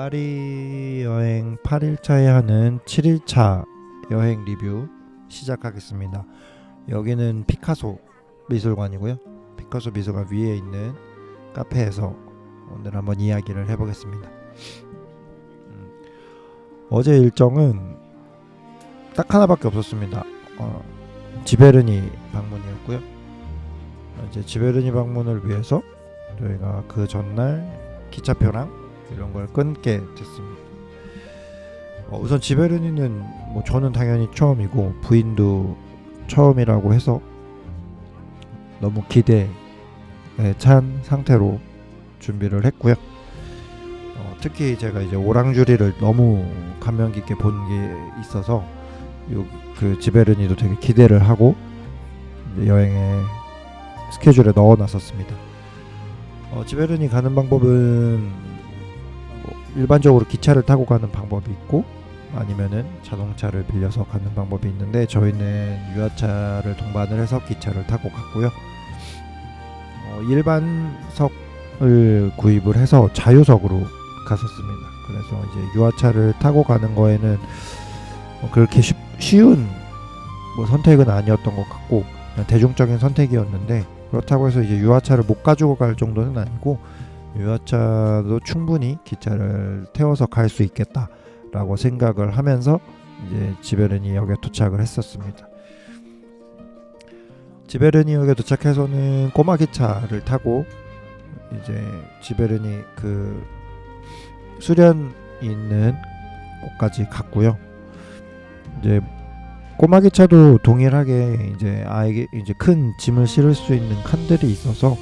파리 여행 8일차에 하는 7일차 여행 리뷰 시작하겠습니다. 여기는 피카소 미술관이고요. 피카소 미술관 위에 있는 카페에서 오늘 한번 이야기를 해보겠습니다. 어제 일정은 딱 하나밖에 없었습니다. 지베르니 방문이었고요. 이제 지베르니 방문을 위해서 저희가 그 전날 기차표랑 이런 걸 끊게 됐습니다. 우선 지베르니는 저는 당연히 처음이고 부인도 처음이라고 해서 너무 기대에 찬 상태로 준비를 했고요. 특히 제가 이제 오랑주리를 너무 감명 깊게 본 게 있어서 그 지베르니도 되게 기대를 하고 여행의 스케줄에 넣어놨었습니다. 지베르니 가는 방법은 일반적으로 기차를 타고 가는 방법이 있고 아니면은 자동차를 빌려서 가는 방법이 있는데 저희는 유아차를 동반을 해서 기차를 타고 갔고요. 일반석을 구입을 해서 자유석으로 갔었습니다. 그래서 이제 유아차를 타고 가는 거에는 그렇게 쉬운 선택은 아니었던 것 같고 그냥 대중적인 선택이었는데 그렇다고 해서 이제 유아차를 못 가지고 갈 정도는 아니고 유아차도 충분히 기차를 태워서 갈 수 있겠다라고 생각을 하면서 이제 지베르니 역에 도착을 했었습니다. 지베르니 역에 도착해서는 꼬마 기차를 타고 이제 지베르니 그 수련이 있는 곳까지 갔고요. 이제 꼬마 기차도 동일하게 이제 아이게 이제 큰 짐을 실을 수 있는 칸들이 있어서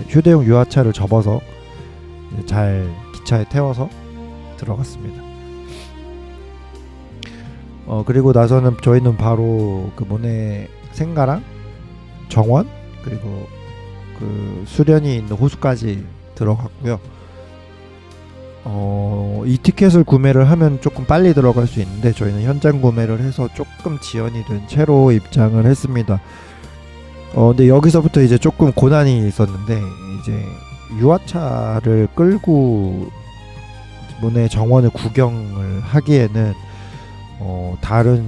휴대용 유아차를 접어서 잘 기차에 태워서 들어갔습니다. 그리고 나서는 저희는 바로 그 모네 생가랑 정원 그리고 그 수련이 있는 호수까지 들어갔고요. 이 티켓을 구매를 하면 조금 빨리 들어갈 수 있는데 저희는 현장 구매를 해서 조금 지연이 된 채로 입장을 했습니다. 근데 여기서부터 이제 조금 고난이 있었는데 이제 유아차를 끌고 모네 정원을 구경을 하기에는 다른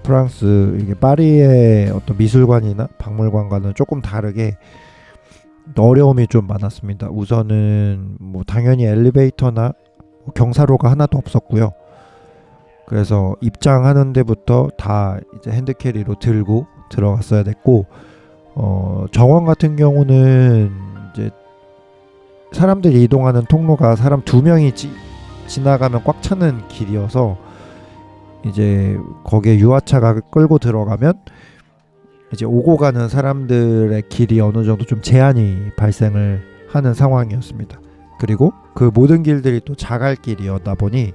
프랑스 이게 파리의 어떤 미술관이나 박물관과는 조금 다르게 어려움이 좀 많았습니다. 우선은 당연히 엘리베이터나 경사로가 하나도 없었고요. 그래서 입장하는 데부터 다 이제 핸드캐리로 들고 들어갔어야 됐고 정원 같은 경우는 이제 사람들이 이동하는 통로가 사람 2명이 지나가면 꽉 차는 길이어서 이제 거기에 유아차가 끌고 들어가면 이제 오고 가는 사람들의 길이 어느 정도 좀 제한이 발생을 하는 상황이었습니다. 그리고 그 모든 길들이 또 자갈길이었다 보니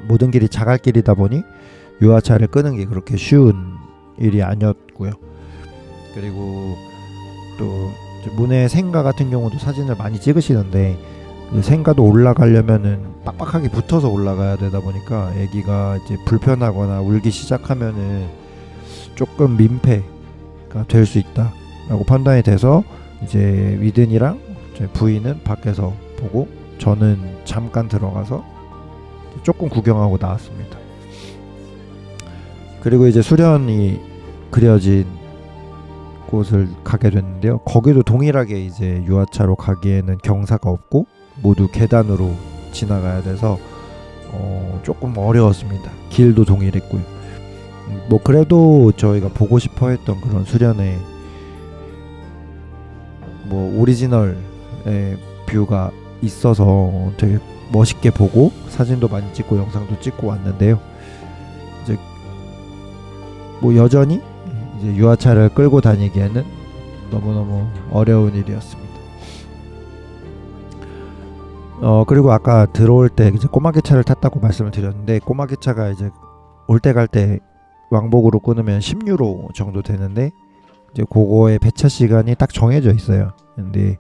모든 길이 자갈길이다 보니 유아차를 끄는 게 그렇게 쉬운 일이 아니었고요. 그리고 또 모네 생가 같은 경우도 사진을 많이 찍으시는데 생가도 올라가려면은 빡빡하게 붙어서 올라가야 되다 보니까 아기가 이제 불편하거나 울기 시작하면은 조금 민폐가 될 수 있다라고 판단이 돼서 이제 위든이랑 제 부인은 밖에서 보고 저는 잠깐 들어가서 조금 구경하고 나왔습니다. 그리고 이제 수련이 그려진 곳을 가게 됐는데요. 거기도 동일하게 이제 유아차로 가기에는 경사가 없고 모두 계단으로 지나가야 돼서 조금 어려웠습니다. 길도 동일했고요. 그래도 저희가 보고 싶어 했던 그런 수련의 오리지널의 뷰가 있어서 되게 멋있게 보고 사진도 많이 찍고 영상도 찍고 왔는데요. 이제 여전히 이제 유아차를 끌고 다니기에는 너무너무 어려운 일이었습니다. 그리고 아까 들어올 때 이제 꼬마 기차를 탔다고 말씀을 드렸는데 꼬마 기차가 이제 올 때 갈 때 왕복으로 끊으면 10유로 정도 되는데 이제 그거의 배차 시간이 딱 정해져 있어요. 근데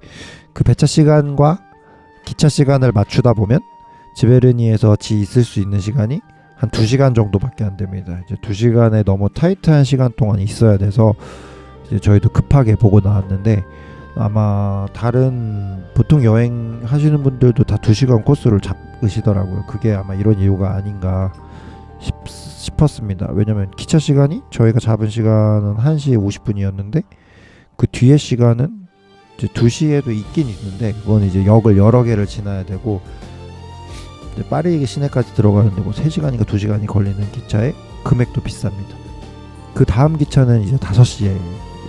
그 배차 시간과 기차 시간을 맞추다 보면 지베르니에서 있을 수 있는 시간이 한 2시간 정도밖에 안 됩니다. 이제 2시간에 너무 타이트한 시간 동안 있어야 돼서 이제 저희도 급하게 보고 나왔는데 아마 다른 보통 여행 하시는 분들도 다 2시간 코스를 잡으시더라고요. 그게 아마 이런 이유가 아닌가 싶었습니다. 왜냐면 기차 시간이 저희가 잡은 시간은 1시 50분이었는데 그 뒤에 시간은 이제 2시에도 있긴 있는데 그건 이제 역을 여러 개를 지나야 되고 이제 파리 시내까지 들어가는데 뭐 3시간인가 2시간이 걸리는 기차에 금액도 비쌉니다. 그 다음 기차는 이제 5시에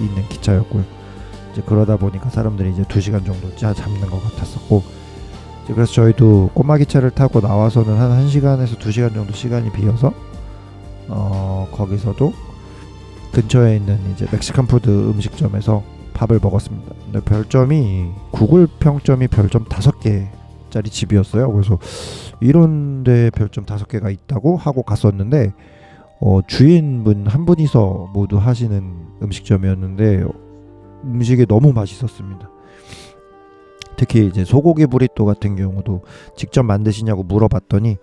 있는 기차였고요. 이제 그러다 보니까 사람들이 이제 2시간 정도 잡는 것 같았었고, 이제 그래서 저희도 꼬마 기차를 타고 나와서는 한 1시간에서 2시간 정도 시간이 비어서 거기서도 근처에 있는 이제 멕시칸 푸드 음식점에서 밥을 먹었습니다. 근데 별점이 구글 평점이 별점 5개짜리 집이었어요. 그래서 이런데 별점 5개가 있다고 하고 갔었는데 주인분 한 분이서 모두 하시는 음식점이었는데 음식이 너무 맛있었습니다. 특히 이제 소고기 브리또 같은 경우도 직접 만드시냐고 물어봤더니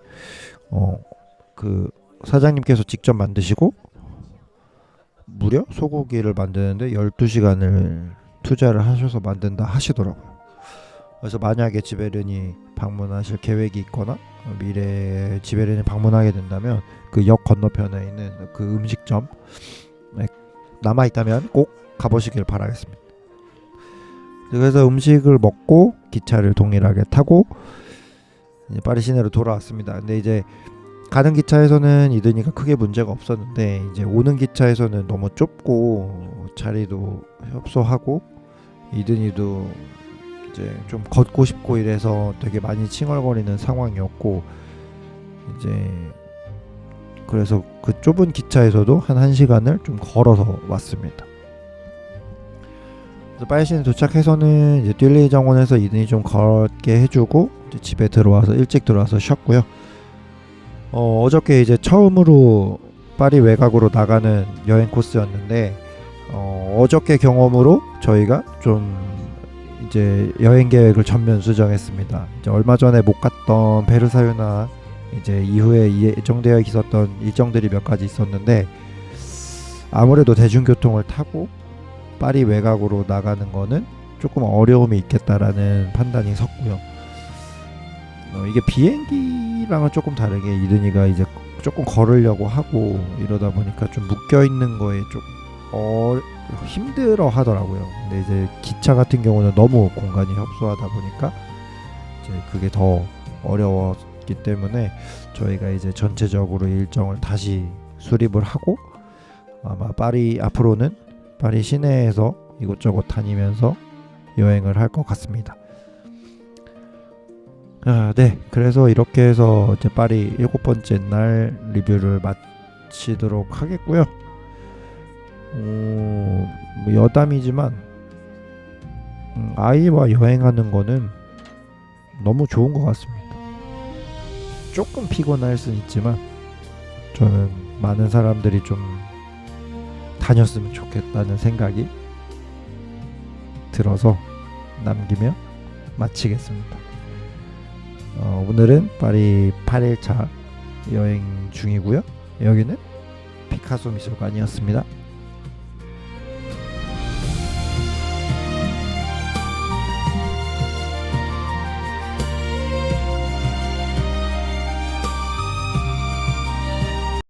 그 사장님께서 직접 만드시고 무려 소고기를 만드는데 12시간을 투자를 하셔서 만든다 하시더라고요. 그래서 만약에 지베른이 방문하실 계획이 있거나 미래에 지베른이 방문하게 된다면 그 역 건너편에 있는 그 음식점 남아있다면 꼭 가보시길 바라겠습니다. 그래서 음식을 먹고 기차를 동일하게 타고 이제 파리 시내로 돌아왔습니다. 근데 이제 가는 기차에서는 이드니가 크게 문제가 없었는데 이제 오는 기차에서는 너무 좁고 자리도 협소하고 이드니도 이제 좀 걷고 싶고 이래서 되게 많이 칭얼거리는 상황이었고 이제 그래서 그 좁은 기차에서도 한 1시간을 좀 걸어서 왔습니다. 그래서 파리 시내 도착해서는 이제 띨리 정원에서 이든이 좀 걷게 해주고 이제 집에 들어와서 일찍 들어와서 쉬었고요. 어저께 이제 처음으로 파리 외곽으로 나가는 여행 코스였는데 어저께 경험으로 저희가 좀 이제 여행 계획을 전면 수정했습니다. 이제 얼마 전에 못 갔던 베르사유나 이제 이후에 예정되어 있었던 일정들이 몇 가지 있었는데 아무래도 대중교통을 타고 파리 외곽으로 나가는 거는 조금 어려움이 있겠다라는 판단이 섰고요. 이게 비행기랑은 조금 다르게 이든이가 이제 조금 걸으려고 하고 이러다 보니까 좀 묶여 있는 거에 좀 힘들어 하더라고요. 근데 이제 기차 같은 경우는 너무 공간이 협소하다 보니까 이제 그게 더 어려웠기 때문에 저희가 이제 전체적으로 일정을 다시 수립을 하고 아마 파리 앞으로는 파리 시내에서 이곳저곳 다니면서 여행을 할 것 같습니다. 네, 그래서 이렇게 해서 이제 파리 7번째 날 리뷰를 마치도록 하겠고요. 뭐 여담이지만 아이와 여행하는 거는 너무 좋은 것 같습니다. 조금 피곤할 수는 있지만 저는 많은 사람들이 좀 다녔으면 좋겠다는 생각이 들어서 남기며 마치겠습니다. 오늘은 파리 8일차 여행 중이고요. 여기는 피카소 미술관이었습니다.